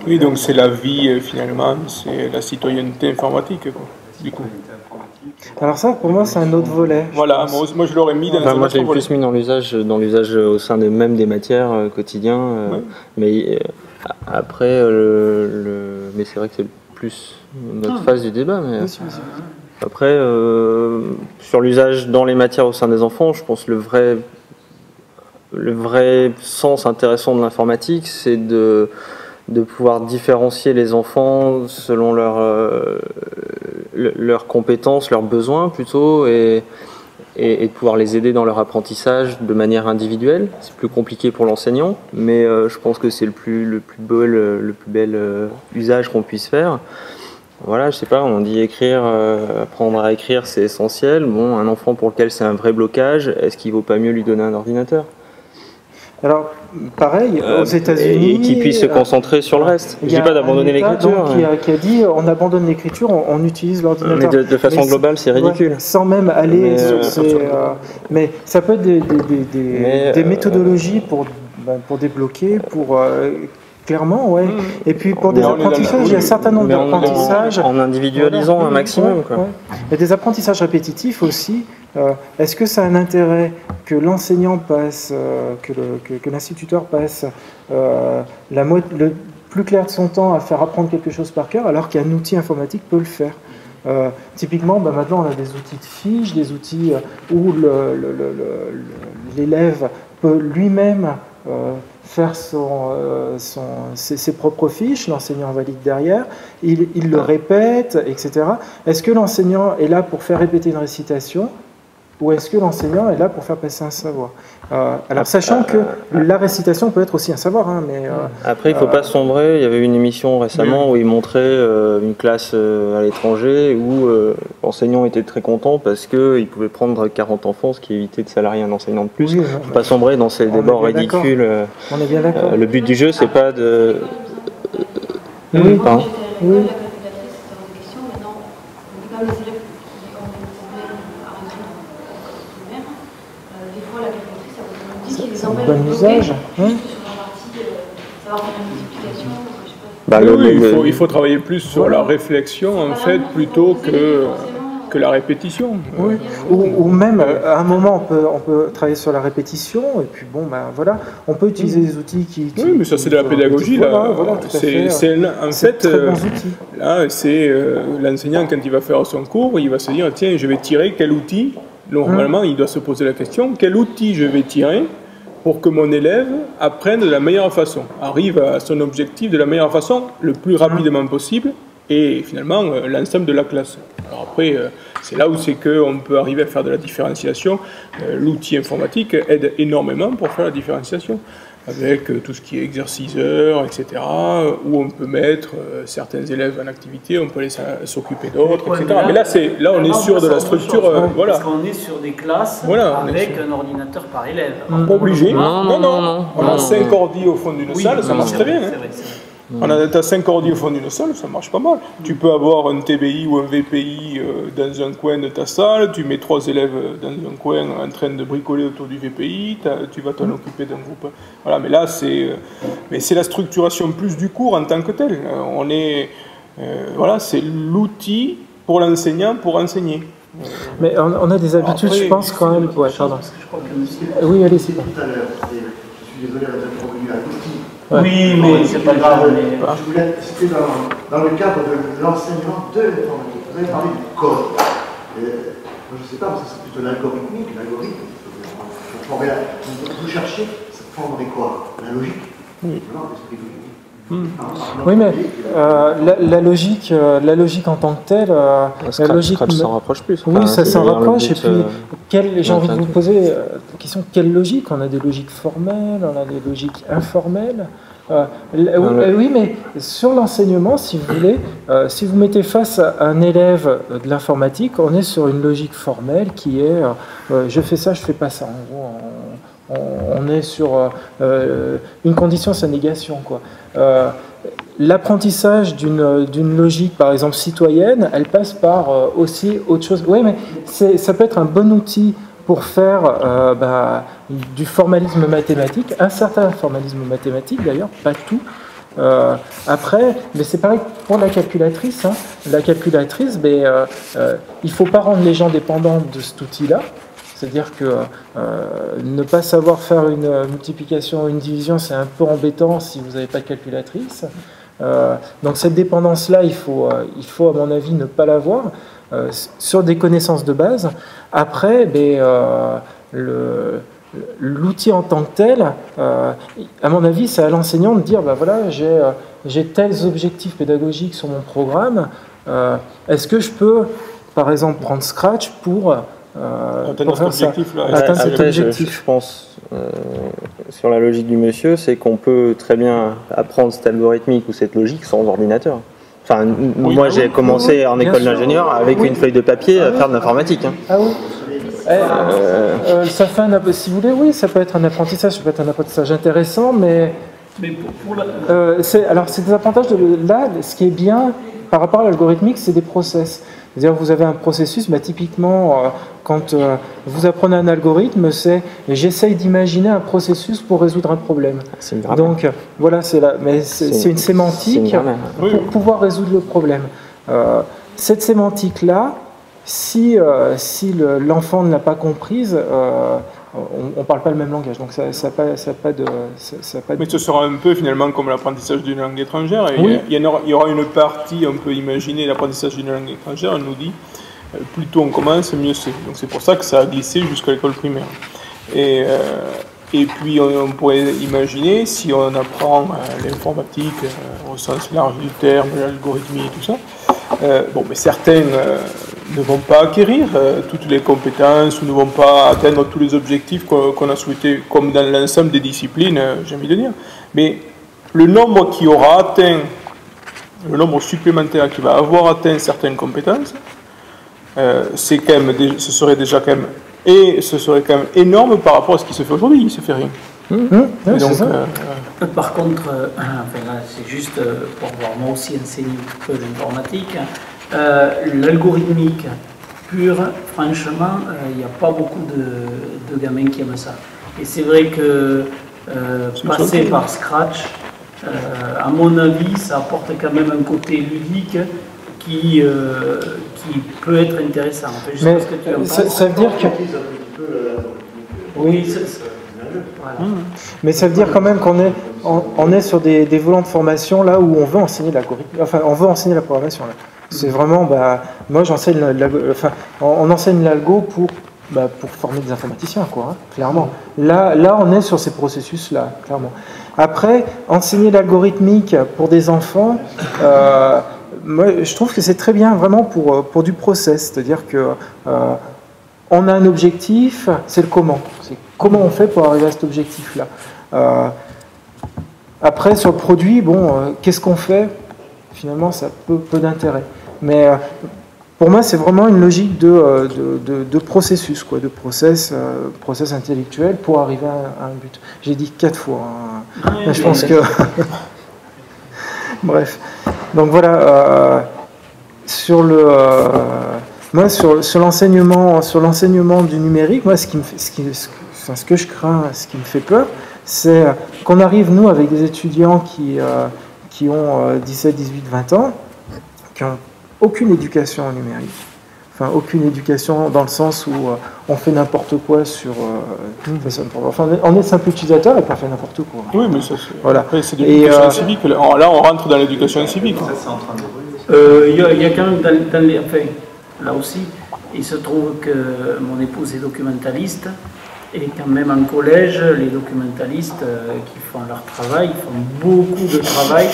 Oui, donc c'est la vie, finalement, c'est la citoyenneté informatique, quoi, du coup. Alors ça, pour moi, c'est un autre volet. Voilà, moi je l'aurais mis dans moi je l'ai plus mis dans l'usage au sein même des matières quotidiens. Mais après, mais c'est vrai que c'est plus notre phase du débat. Mais après, sur l'usage dans les matières au sein des enfants, je pense que le vrai sens intéressant de l'informatique, c'est de pouvoir différencier les enfants selon leurs compétences, leurs besoins plutôt, et de pouvoir les aider dans leur apprentissage de manière individuelle. C'est plus compliqué pour l'enseignant, mais je pense que c'est le plus bel usage qu'on puisse faire. Voilà, je sais pas, on dit apprendre à écrire, c'est essentiel. Bon, un enfant pour lequel c'est un vrai blocage, est-ce qu'il vaut pas mieux lui donner un ordinateur ? Alors, pareil, aux États-Unis... Et qu'il puisse se concentrer sur le reste. Je ne dis pas d'abandonner l'écriture. Qui a dit, on abandonne l'écriture, on utilise l'ordinateur. Mais de façon globale, c'est ridicule. Ouais, sans même aller sur ces... mais ça peut être des méthodologies pour débloquer, clairement, ouais. Et puis pour des apprentissages, il y a un certain nombre d'apprentissages... En individualisant un maximum, quoi. Il y a des apprentissages répétitifs aussi. Est-ce que ça a un intérêt que l'enseignant passe, que l'instituteur passe le plus clair de son temps à faire apprendre quelque chose par cœur, alors qu'un outil informatique peut le faire? Typiquement, maintenant on a des outils de fiches, des outils où l'élève peut lui-même faire ses propres fiches, l'enseignant valide derrière, il le répète, etc. Est-ce que l'enseignant est là pour faire répéter une récitation, ou est-ce que l'enseignant est là pour faire passer un savoir? Alors, sachant que la récitation peut être aussi un savoir. Mais, après, il ne faut pas sombrer. Il y avait une émission récemment où il montrait une classe à l'étranger où l'enseignant était très content parce qu'il pouvait prendre 40 enfants, ce qui évitait de salarier un enseignant de plus. Il ne faut pas sombrer dans ces débats ridicules. On est bien d'accord. Le but du jeu, c'est pas de... Oui. Bon usage. Il faut travailler plus sur la réflexion, en fait, plutôt que la répétition. Oui. Ou même, à un moment, on peut travailler sur la répétition, et puis voilà, on peut utiliser des outils qui... Oui, mais ça, c'est de la pédagogie, là. C'est très bons outils. Là, c'est l'enseignant, quand il va faire son cours, il va se dire, tiens, je vais tirer quel outil. Normalement, il doit se poser la question, quel outil je vais tirer pour que mon élève apprenne de la meilleure façon, arrive à son objectif de la meilleure façon, le plus rapidement possible, et finalement l'ensemble de la classe. Alors après, c'est là où c'est qu'on peut arriver à faire de la différenciation. L'outil informatique aide énormément pour faire la différenciation, avec tout ce qui est exerciceur, etc., où on peut mettre certains élèves en activité, on peut laisser s'occuper d'autres, etc. Mais là, on est sur de la structure... voilà. Parce qu'on est sur des classes avec un ordinateur par élève. Pas obligé. Non. On a 5 ordi au fond d'une salle, ça marche très bien. On a 5 ordi au fond d'une salle, ça marche pas mal. Tu peux avoir un TBI ou un VPI dans un coin de ta salle, tu mets 3 élèves dans un coin en train de bricoler autour du VPI, tu vas t'en occuper d'un groupe. Voilà, mais là, c'est la structuration plus du cours en tant que tel. C'est l'outil pour l'enseignant pour enseigner. Mais on a des habitudes, après, je pense, quand même... Ouais, pardon. Oui, allez, c'est bon. Tout à l'heure, je suis désolé d'être revenu à l'outil. Oui, mais c'est pas grave. Je voulais citer dans le cadre de l'enseignement de l'informatique. Vous avez parlé du code. Je ne sais pas, c'est plutôt l'algorithmique, l'algorithme. Vous cherchez, ça formerait quoi? La logique? L'esprit logique. Oui, mais la logique en tant que telle, la logique s'en rapproche plus. Oui, ça s'en rapproche. Et puis, j'ai envie de vous poser la question, quelle logique? On a des logiques formelles, on a des logiques informelles. Oui, mais sur l'enseignement, si vous voulez, si vous mettez face à un élève de l'informatique, on est sur une logique formelle qui est je fais ça, je fais pas ça. En gros, on est sur une condition, sa négation, quoi. L'apprentissage d'une logique, par exemple citoyenne, elle passe par aussi autre chose. Oui, mais ça peut être un bon outil pour faire du formalisme mathématique, un certain formalisme mathématique d'ailleurs, pas tout. Après, mais c'est pareil pour la calculatrice. Hein. La calculatrice, il ne faut pas rendre les gens dépendants de cet outil-là. C'est-à-dire que ne pas savoir faire une multiplication ou une division, c'est un peu embêtant si vous n'avez pas de calculatrice. Donc cette dépendance-là, il faut à mon avis ne pas l'avoir sur des connaissances de base. Après, l'outil en tant que tel, à mon avis, c'est à l'enseignant de dire, voilà, j'ai tels objectifs pédagogiques sur mon programme, est-ce que je peux, par exemple, prendre Scratch pour atteindre cet objectif-là. Après, je pense, sur la logique du monsieur, c'est qu'on peut très bien apprendre cette algorithmique ou cette logique sans ordinateur. Enfin, moi, j'ai commencé en école d'ingénieur avec une feuille de papier à faire de l'informatique. Hein. Ah oui. Ça fait si vous voulez, oui, ça peut être un apprentissage, intéressant, mais c'est des avantages là. Ce qui est bien par rapport à l'algorithmique, c'est des process. C'est-à-dire, vous avez un processus, typiquement, quand vous apprenez un algorithme, c'est j'essaye d'imaginer un processus pour résoudre un problème. Donc, voilà, c'est une sémantique pour pouvoir résoudre le problème. Cette sémantique-là, si l'enfant ne l'a pas comprise, on ne parle pas le même langage, donc ça n'a pas de... Mais ce sera un peu finalement comme l'apprentissage d'une langue étrangère. Il y aura une partie, on peut imaginer l'apprentissage d'une langue étrangère, on nous dit, plus tôt on commence, mieux c'est. Donc c'est pour ça que ça a glissé jusqu'à l'école primaire. Et puis on pourrait imaginer, si on apprend l'informatique au sens large du terme, l'algorithmie et tout ça, mais certains ne vont pas acquérir toutes les compétences ou ne vont pas atteindre tous les objectifs qu'on a souhaité, comme dans l'ensemble des disciplines, j'ai envie de dire. Mais le nombre qui aura atteint, le nombre supplémentaire qui va avoir atteint certaines compétences, ce serait déjà quand même énorme par rapport à ce qui se fait aujourd'hui. Il ne se fait rien. Par contre, là, c'est juste pour voir moi aussi enseigner un peu l'informatique. L'algorithmique pure, franchement, il n'y a pas beaucoup de gamins qui aiment ça. Et c'est vrai que passer par Scratch, à mon avis, ça apporte quand même un côté ludique qui peut être intéressant. En fait, je sais pas ce que tu en penses. Ça veut dire que... Oui, voilà. Mais ça veut dire quand même qu'on est sur des volants de formation là où on veut enseigner l'algorithme, on veut enseigner la programmation là. C'est vraiment, moi j'enseigne on enseigne l'algo pour former des informaticiens, quoi, clairement. Là, on est sur ces processus-là, clairement. Après, enseigner l'algorithmique pour des enfants, moi je trouve que c'est très bien vraiment pour du process, c'est-à-dire que on a un objectif, c'est le comment. C'est comment on fait pour arriver à cet objectif-là. Après, sur le produit, qu'est-ce qu'on fait? Finalement, ça a peu d'intérêt. Mais pour moi, c'est vraiment une logique de processus, de process intellectuel pour arriver à un but. J'ai dit 4 fois. Hein. Mais je pense que... Bref. Donc voilà, sur l'enseignement du numérique, moi, ce que je crains, ce qui me fait peur, c'est qu'on arrive, nous, avec des étudiants qui ont 17, 18, 20 ans, qui n'ont aucune éducation au numérique. Enfin, aucune éducation dans le sens où on fait n'importe quoi sur... on est simple utilisateur et pas fait n'importe quoi. Oui, mais ça, c'est de l'éducation civique. Là, on rentre dans l'éducation civique. Ça, c'est en train de... Il y a quand même dans les... Enfin, là aussi, il se trouve que mon épouse est documentaliste. Et quand même en collège, les documentalistes qui font leur travail, font beaucoup de travail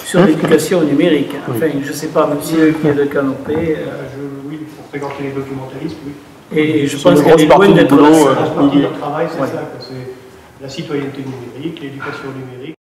sur l'éducation numérique. Enfin, je ne sais pas, monsieur qui est de Canopée... oui, pour fréquenter les documentalistes, oui. Et je pense qu'elle est loin d'être la partie de leur travail, c'est ça, c'est la citoyenneté numérique, l'éducation numérique.